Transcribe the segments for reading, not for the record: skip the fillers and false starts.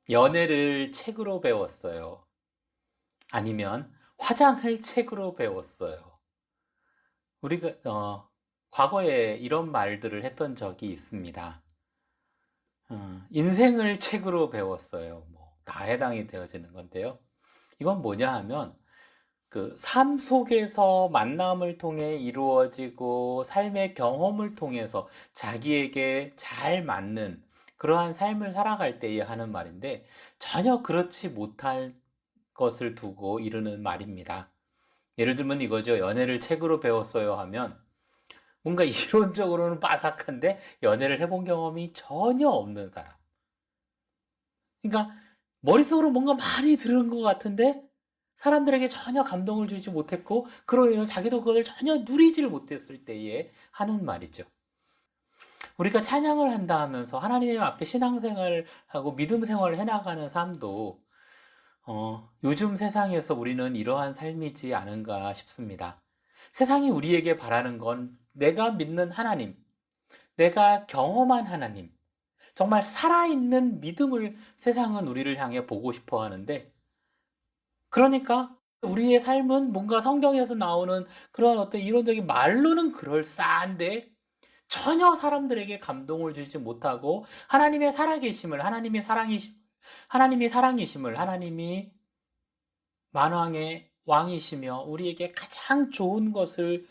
연애를 책으로 배웠어요. 아니면 화장을 책으로 배웠어요. 우리가 과거에 이런 말들을 했던 적이 있습니다. 인생을 책으로 배웠어요. 다 해당이 되어지는 건데요. 이건 뭐냐 하면 그 삶 속에서 만남을 통해 이루어지고 삶의 경험을 통해서 자기에게 잘 맞는 그러한 삶을 살아갈 때에 하는 말인데, 전혀 그렇지 못할 것을 두고 이르는 말입니다. 예를 들면 이거죠. 연애를 책으로 배웠어요 하면 뭔가 이론적으로는 빠삭한데 연애를 해본 경험이 전혀 없는 사람. 그러니까 머릿속으로 뭔가 많이 들은 것 같은데 사람들에게 전혀 감동을 주지 못했고, 그로 인해서 자기도 그걸 전혀 누리지를 못했을 때에 하는 말이죠. 우리가 찬양을 한다 하면서 하나님 앞에 신앙생활하고 믿음 생활을 해나가는 삶도 요즘 세상에서 우리는 이러한 삶이지 않은가 싶습니다. 세상이 우리에게 바라는 건 내가 믿는 하나님, 내가 경험한 하나님, 정말 살아있는 믿음을 세상은 우리를 향해 보고 싶어 하는데, 그러니까 우리의 삶은 뭔가 성경에서 나오는 그런 어떤 이론적인 말로는 그럴싸한데 전혀 사람들에게 감동을 주지 못하고, 하나님의 살아계심을, 하나님이 사랑이심을, 하나님이 만왕의 왕이시며 우리에게 가장 좋은 것을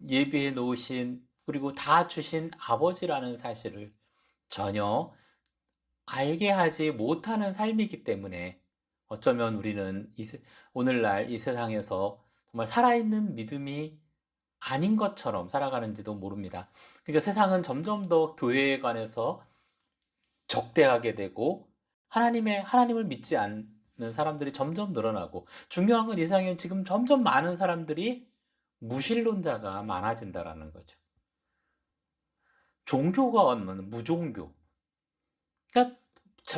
예비해 놓으신, 그리고 다 주신 아버지라는 사실을 전혀 알게 하지 못하는 삶이기 때문에 어쩌면 우리는 오늘날 이 세상에서 정말 살아있는 믿음이 아닌 것처럼 살아가는지도 모릅니다. 그러니까 세상은 점점 더 교회에 관해서 적대하게 되고 하나님을 믿지 않는 사람들이 점점 늘어나고, 중요한 건 이 세상에 지금 점점 많은 사람들이 무신론자가 많아진다라는 거죠. 종교가 없는 무종교. 그러니까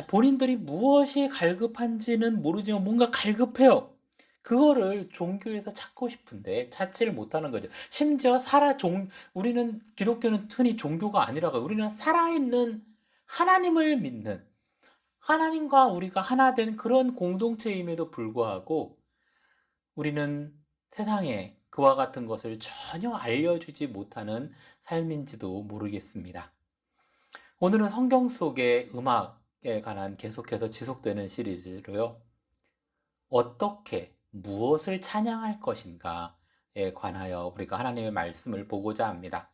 본인들이 무엇이 갈급한지는 모르지만 뭔가 갈급해요. 그거를 종교에서 찾고 싶은데 찾지를 못하는 거죠. 심지어 우리는 기독교는 흔히 종교가 아니라고 해요. 우리는 살아있는 하나님을 믿는, 하나님과 우리가 하나 된 그런 공동체임에도 불구하고 우리는 세상에 그와 같은 것을 전혀 알려주지 못하는 삶인지도 모르겠습니다. 오늘은 성경 속의 음악에 관한 계속해서 지속되는 시리즈로요. 어떻게, 무엇을 찬양할 것인가에 관하여 우리가 하나님의 말씀을 보고자 합니다.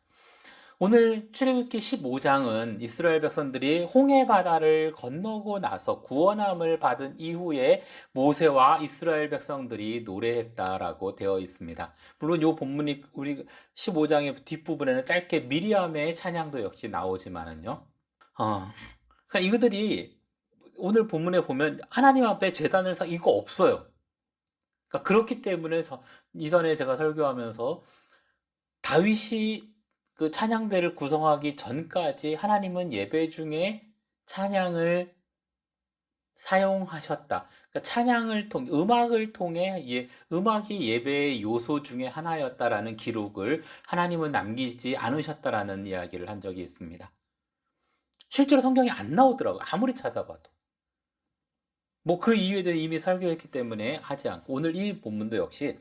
오늘 출애굽기 15장은 이스라엘 백성들이 홍해 바다를 건너고 나서 구원함을 받은 이후에 모세와 이스라엘 백성들이 노래했다라고 되어 있습니다. 물론 이 본문이 우리 15장의 뒷부분에는 짧게 미리암의 찬양도 역시 나오지만은요. 그러니까 이것들이 오늘 본문에 보면 하나님 앞에 제단을 이거 없어요. 그러니까 그렇기 때문에 이전에 제가 설교하면서 다윗이 그 찬양대를 구성하기 전까지 하나님은 예배 중에 찬양을 사용하셨다. 그러니까 음악을 통해 음악이 예배의 요소 중에 하나였다라는 기록을 하나님은 남기지 않으셨다라는 이야기를 한 적이 있습니다. 실제로 성경에 안 나오더라고요. 아무리 찾아봐도. 그 이유에 대해 이미 설교했기 때문에 하지 않고, 오늘 이 본문도 역시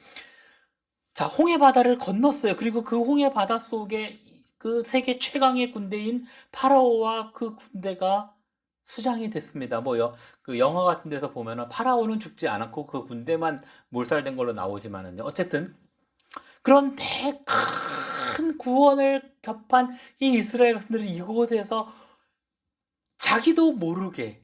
자, 홍해 바다를 건넜어요. 그리고 그 홍해 바다 속에 그 세계 최강의 군대인 파라오와 그 군대가 수장이 됐습니다. 그 영화 같은 데서 보면은 파라오는 죽지 않았고 그 군대만 몰살된 걸로 나오지만은요. 어쨌든 그런데 큰 구원을 겹한 이 이스라엘 백성들이 이곳에서 자기도 모르게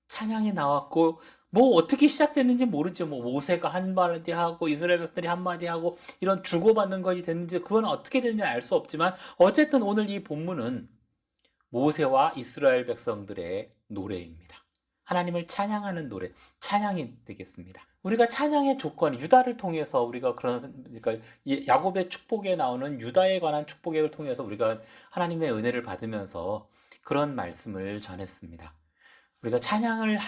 찬양이 나왔고, 어떻게 시작됐는지 모르죠. 모세가 한마디 하고 이스라엘 백성들이 한마디 하고 이런 주고받는 것이 됐는지, 그건 어떻게 됐는지 알 수 없지만 어쨌든 오늘 이 본문은 모세와 이스라엘 백성들의 노래입니다. 하나님을 찬양하는 노래, 찬양이 되겠습니다. 우리가 찬양의 조건, 유다를 통해서 우리가 그러니까 야곱의 축복에 나오는 유다에 관한 축복을 통해서 우리가 하나님의 은혜를 받으면서 그런 말씀을 전했습니다. 우리가 찬양을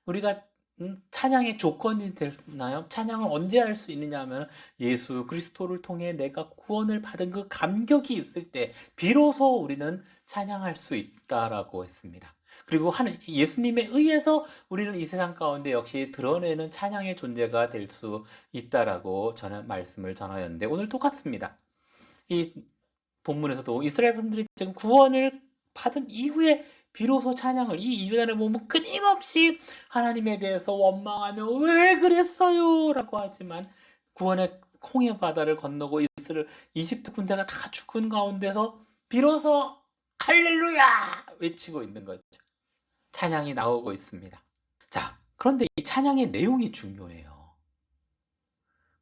우리가 찬양의 조건이 되나요? 찬양을 언제 할 수 있느냐 하면 예수 그리스도를 통해 내가 구원을 받은 그 감격이 있을 때 비로소 우리는 찬양할 수 있다라고 했습니다. 그리고 예수님에 의해서 우리는 이 세상 가운데 역시 드러내는 찬양의 존재가 될 수 있다라고 저는 말씀을 전하였는데, 오늘 똑같습니다. 이 본문에서도 이스라엘 분들이 지금 구원을 받은 이후에 비로소 찬양을, 이 이전에 보면 끊임없이 하나님에 대해서 원망하며 왜 그랬어요? 라고 하지만 구원의 홍해 바다를 건너고 이집트 군대가 다 죽은 가운데서 비로소 할렐루야! 외치고 있는 거죠. 찬양이 나오고 있습니다. 자, 그런데 이 찬양의 내용이 중요해요.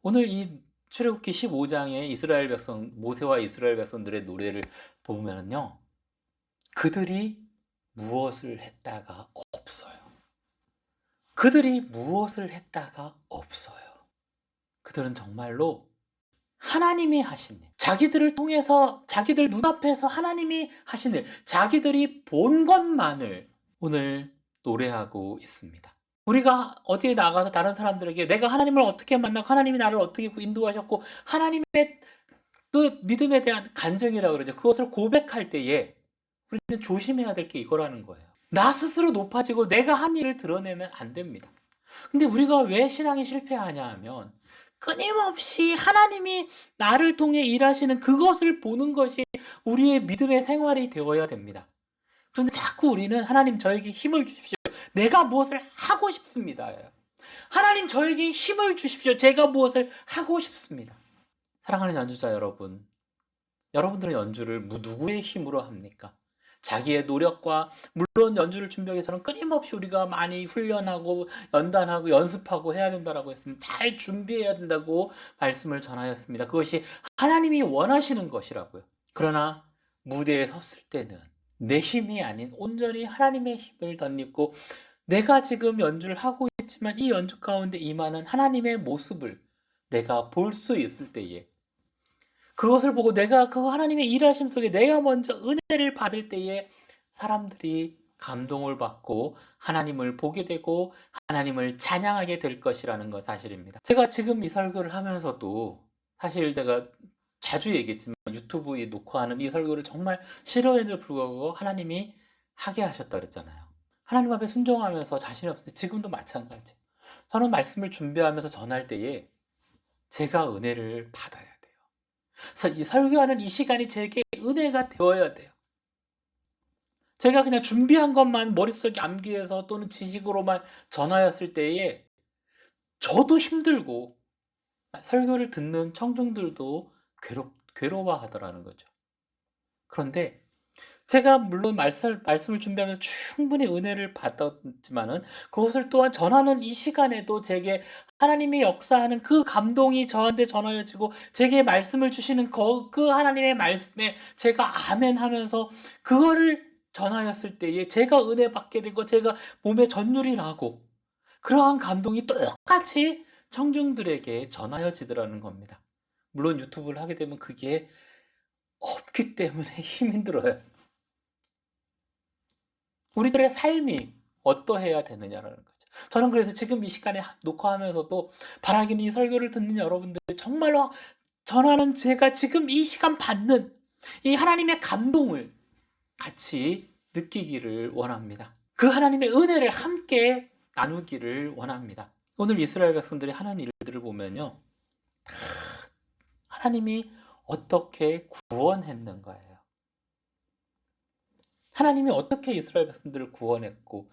오늘 이 출애굽기 15장의 이스라엘 백성, 모세와 이스라엘 백성들의 노래를 보면요, 그들이 무엇을 했다가 없어요. 그들이 무엇을 했다가 없어요. 그들은 정말로 하나님이 하신 일, 자기들을 통해서, 자기들 눈앞에서 하나님이 하신 일, 자기들이 본 것만을 오늘 노래하고 있습니다. 우리가 어디에 나가서 다른 사람들에게 내가 하나님을 어떻게 만나고 하나님이 나를 어떻게 인도하셨고 하나님의 그 믿음에 대한 간증이라고 그러죠. 그것을 고백할 때에 우리는 조심해야 될 게 이거라는 거예요. 나 스스로 높아지고 내가 한 일을 드러내면 안 됩니다. 근데 우리가 왜 신앙이 실패하냐 하면 끊임없이 하나님이 나를 통해 일하시는 그것을 보는 것이 우리의 믿음의 생활이 되어야 됩니다. 그런데 자꾸 우리는 하나님 저에게 힘을 주십시오. 내가 무엇을 하고 싶습니다. 하나님 저에게 힘을 주십시오. 제가 무엇을 하고 싶습니다. 사랑하는 연주자 여러분, 여러분들은 연주를 누구의 힘으로 합니까? 자기의 노력과, 물론 연주를 준비하기 위해서는 끊임없이 우리가 많이 훈련하고 연단하고 연습하고 해야 된다고 했으면 잘 준비해야 된다고 말씀을 전하였습니다. 그것이 하나님이 원하시는 것이라고요. 그러나 무대에 섰을 때는 내 힘이 아닌 온전히 하나님의 힘을 덧입고 내가 지금 연주를 하고 있지만 이 연주 가운데 임하는 하나님의 모습을 내가 볼 수 있을 때에, 그것을 보고 내가 그 하나님의 일하심 속에 내가 먼저 은혜를 받을 때에 사람들이 감동을 받고 하나님을 보게 되고 하나님을 찬양하게 될 것이라는 건 사실입니다. 제가 지금 이 설교를 하면서도 사실 제가 자주 얘기했지만 유튜브에 녹화하는 이 설교를 정말 싫어해도 불구하고 하나님이 하게 하셨다 그랬잖아요. 하나님 앞에 순종하면서 자신이 없을 때 지금도 마찬가지. 저는 말씀을 준비하면서 전할 때에 제가 은혜를 받아야 돼요. 이 설교하는 이 시간이 제게 은혜가 되어야 돼요. 제가 그냥 준비한 것만 머릿속에 암기해서 또는 지식으로만 전하였을 때에 저도 힘들고 설교를 듣는 청중들도 괴로워하더라는 거죠. 그런데 제가 물론 말씀을 준비하면서 충분히 은혜를 받았지만은 그것을 또한 전하는 이 시간에도 제게 하나님의 역사하는 그 감동이 저한테 전하여지고 제게 말씀을 주시는 그 하나님의 말씀에 제가 아멘 하면서 그거를 전하였을 때에 제가 은혜 받게 되고 제가 몸에 전율이 나고 그러한 감동이 똑같이 청중들에게 전하여지더라는 겁니다. 물론 유튜브를 하게 되면 그게 없기 때문에 힘이 들어요. 우리들의 삶이 어떠해야 되느냐라는 거죠. 저는 그래서 지금 이 시간에 녹화하면서도 바라기는 이 설교를 듣는 여러분들이 정말로 전하는 제가 지금 이 시간 받는 이 하나님의 감동을 같이 느끼기를 원합니다. 그 하나님의 은혜를 함께 나누기를 원합니다. 오늘 이스라엘 백성들이 하는 일들을 보면요, 하나님이 어떻게 구원했는가예요. 하나님이 어떻게 이스라엘 백성들을 구원했고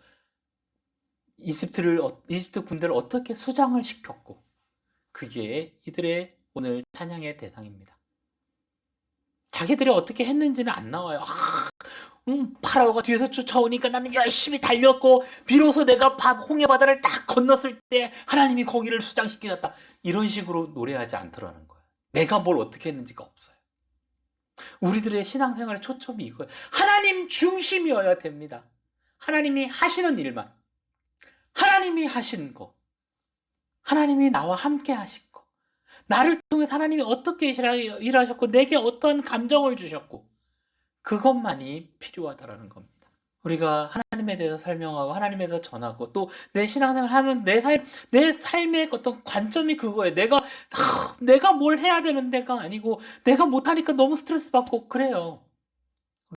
이집트 군대를 어떻게 수장을 시켰고, 그게 이들의 오늘 찬양의 대상입니다. 자기들이 어떻게 했는지는 안 나와요. 파라오가 뒤에서 쫓아오니까 나는 열심히 달렸고 비로소 내가 홍해 바다를 딱 건넜을 때 하나님이 거기를 수장시키셨다. 이런 식으로 노래하지 않더라는 거예요. 내가 뭘 어떻게 했는지가 없어요. 우리들의 신앙생활의 초점이 이거예요. 하나님 중심이어야 됩니다. 하나님이 하시는 일만, 하나님이 하신 거, 하나님이 나와 함께 하신 거, 나를 통해 하나님이 어떻게 일하셨고 내게 어떤 감정을 주셨고 그것만이 필요하다라는 겁니다. 우리가 하나님에 대해서 설명하고 하나님에 대해서 전하고 또 내 신앙생활을 하면 내 삶의 어떤 관점이 그거예요. 내가 뭘 해야 되는 데가 아니고 내가 못하니까 너무 스트레스 받고 그래요.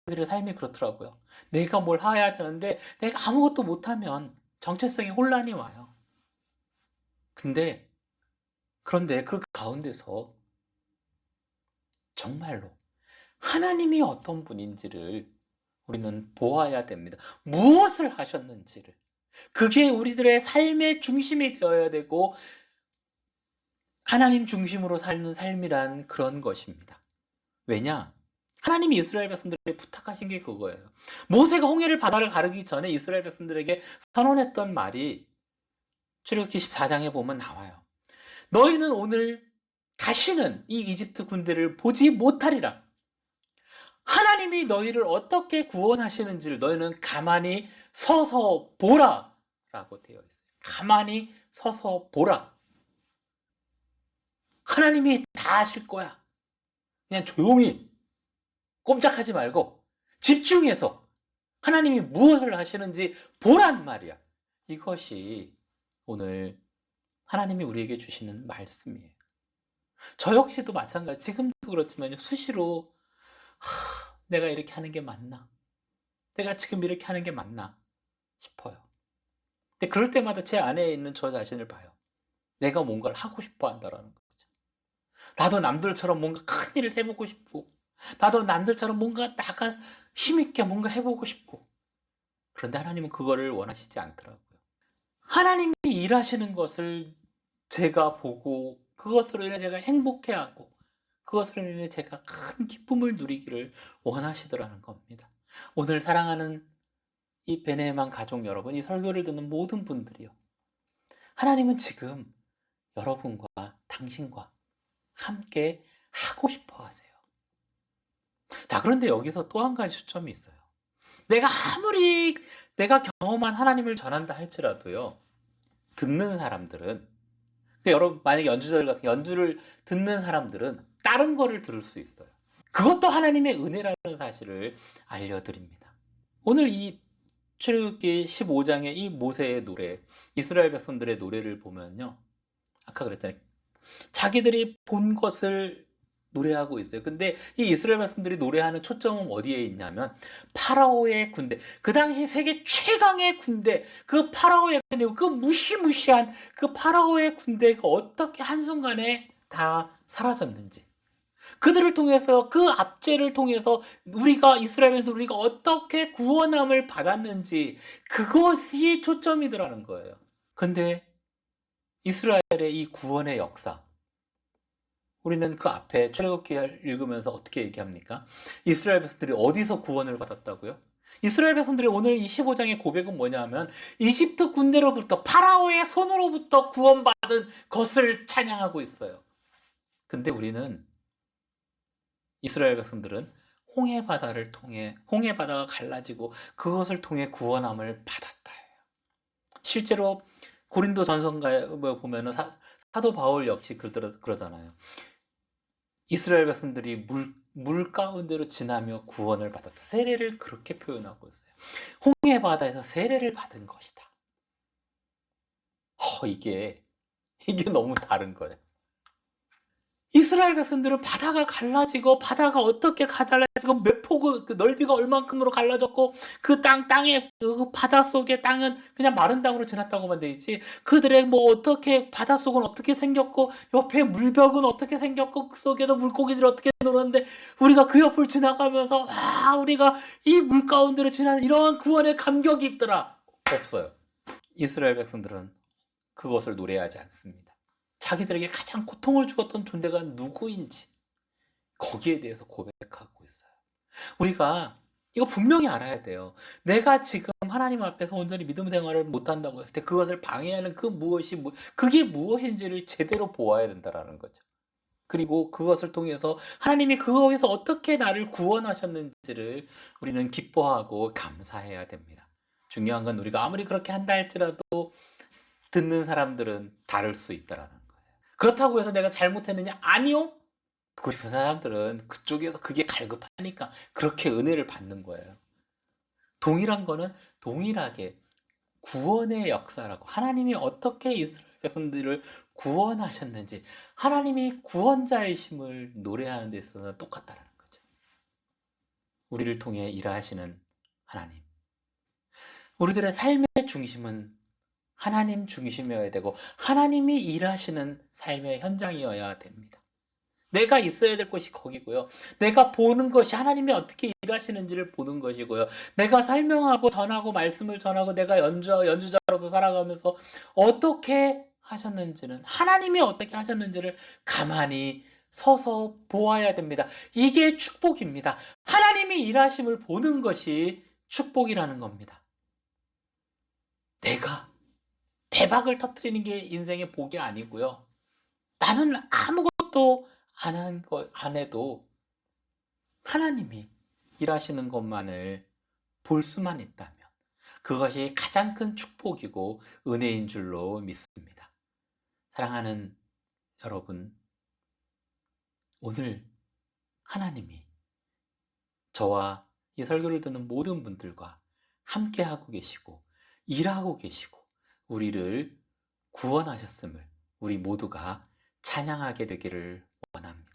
우리들의 삶이 그렇더라고요. 내가 뭘 해야 되는데 내가 아무것도 못하면 정체성에 혼란이 와요. 그런데 그 가운데서 정말로 하나님이 어떤 분인지를 우리는 보아야 됩니다. 무엇을 하셨는지를. 그게 우리들의 삶의 중심이 되어야 되고 하나님 중심으로 사는 삶이란 그런 것입니다. 왜냐? 하나님이 이스라엘 백성들에게 부탁하신 게 그거예요. 모세가 홍해를 바다를 가르기 전에 이스라엘 백성들에게 선언했던 말이 출애굽기 14장에 보면 나와요. 너희는 오늘 다시는 이 이집트 군대를 보지 못하리라. 하나님이 너희를 어떻게 구원하시는지를 너희는 가만히 서서 보라 라고 되어 있어요. 가만히 서서 보라. 하나님이 다 하실 거야. 그냥 조용히 꼼짝하지 말고 집중해서 하나님이 무엇을 하시는지 보란 말이야. 이것이 오늘 하나님이 우리에게 주시는 말씀이에요. 저 역시도 마찬가지. 지금도 그렇지만요. 수시로 내가 이렇게 하는 게 맞나? 내가 지금 이렇게 하는 게 맞나? 싶어요. 근데 그럴 때마다 제 안에 있는 저 자신을 봐요. 내가 뭔가를 하고 싶어 한다라는 거죠. 나도 남들처럼 뭔가 큰 일을 해보고 싶고, 나도 남들처럼 뭔가 나가 힘있게 뭔가 해보고 싶고. 그런데 하나님은 그거를 원하시지 않더라고요. 하나님이 일하시는 것을 제가 보고 그것으로 인해 제가 행복해하고 그것으로 인해 제가 큰 기쁨을 누리기를 원하시더라는 겁니다. 오늘 사랑하는 이 베네만 가족 여러분, 이 설교를 듣는 모든 분들이요. 하나님은 지금 여러분과 당신과 함께 하고 싶어 하세요. 자, 그런데 여기서 또 한 가지 초점이 있어요. 내가 아무리 내가 경험한 하나님을 전한다 할지라도요. 듣는 사람들은 여러분 만약에 연주자들 같은 연주를 듣는 사람들은 다른 거를 들을 수 있어요. 그것도 하나님의 은혜라는 사실을 알려드립니다. 오늘 이 출애굽기 15장의 이 모세의 노래, 이스라엘 백성들의 노래를 보면요. 아까 그랬잖아요. 자기들이 본 것을 노래하고 있어요. 근데 이 이스라엘 백성들이 노래하는 초점은 어디에 있냐면 파라오의 군대. 그 당시 세계 최강의 군대. 그 파라오의 군대, 그 무시무시한 그 파라오의 군대가 어떻게 한순간에 다 사라졌는지. 그들을 통해서 그 압제를 통해서 우리가 이스라엘에서 우리가 어떻게 구원함을 받았는지 그것이 초점이더라는 거예요. 근데 이스라엘의 이 구원의 역사 우리는 그 앞에 출애굽기를 읽으면서 어떻게 얘기합니까? 이스라엘 백성들이 어디서 구원을 받았다고요? 이스라엘 백성들이 오늘 이 15장의 고백은 뭐냐면 이집트 군대로부터 파라오의 손으로부터 구원받은 것을 찬양하고 있어요. 근데 우리는 이스라엘 백성들은 홍해 바다를 통해 홍해 바다가 갈라지고 그것을 통해 구원함을 받았다. 실제로 고린도 전서가에 보면은 사도 바울 역시 그러잖아요. 이스라엘 백성들이 물 가운데로 지나며 구원을 받았다. 세례를 그렇게 표현하고 있어요. 홍해 바다에서 세례를 받은 것이다. 이게 너무 다른 거예요. 이스라엘 백성들은 바다가 갈라지고 바다가 어떻게 갈라지고 몇 폭 그 넓이가 얼만큼으로 갈라졌고 그 땅에 그 바다 속의 땅은 그냥 마른 땅으로 지났다고만 돼 있지. 그들의 뭐 어떻게 바다 속은 어떻게 생겼고 옆에 물벽은 어떻게 생겼고 그 속에도 물고기들이 어떻게 놀았는데 우리가 그 옆을 지나가면서 우리가 이 물 가운데로 지나는 이러한 구원의 감격이 있더라. 없어요. 이스라엘 백성들은 그것을 노래하지 않습니다. 자기들에게 가장 고통을 주었던 존재가 누구인지 거기에 대해서 고백하고 있어요. 우리가 이거 분명히 알아야 돼요. 내가 지금 하나님 앞에서 온전히 믿음 생활을 못한다고 했을 때 그것을 방해하는 그게 무엇인지를 제대로 보아야 된다는 거죠. 그리고 그것을 통해서 하나님이 거기서 어떻게 나를 구원하셨는지를 우리는 기뻐하고 감사해야 됩니다. 중요한 건 우리가 아무리 그렇게 한다 할지라도 듣는 사람들은 다를 수 있다라는 거예요. 그렇다고 해서 내가 잘못했느냐? 아니요. 듣고 싶은 사람들은 그쪽에서 그게 갈급하니까 그렇게 은혜를 받는 거예요. 동일한 거는 동일하게 구원의 역사라고 하나님이 어떻게 이스라엘 백성들을 구원하셨는지 하나님이 구원자이심을 노래하는 데 있어서 똑같다라는 거죠. 우리를 통해 일하시는 하나님. 우리들의 삶의 중심은 하나님 중심이어야 되고 하나님이 일하시는 삶의 현장이어야 됩니다. 내가 있어야 될 곳이 거기고요. 내가 보는 것이 하나님이 어떻게 일하시는지를 보는 것이고요. 내가 설명하고 전하고 말씀을 전하고 내가 연주자로서 살아가면서 어떻게 하셨는지는 하나님이 어떻게 하셨는지를 가만히 서서 보아야 됩니다. 이게 축복입니다. 하나님이 일하심을 보는 것이 축복이라는 겁니다. 내가 대박을 터뜨리는 게 인생의 복이 아니고요. 나는 아무것도 안 해도 하나님이 일하시는 것만을 볼 수만 있다면 그것이 가장 큰 축복이고 은혜인 줄로 믿습니다. 사랑하는 여러분, 오늘 하나님이 저와 이 설교를 듣는 모든 분들과 함께 하고 계시고 일하고 계시고 우리를 구원하셨음을 우리 모두가 찬양하게 되기를 원합니다.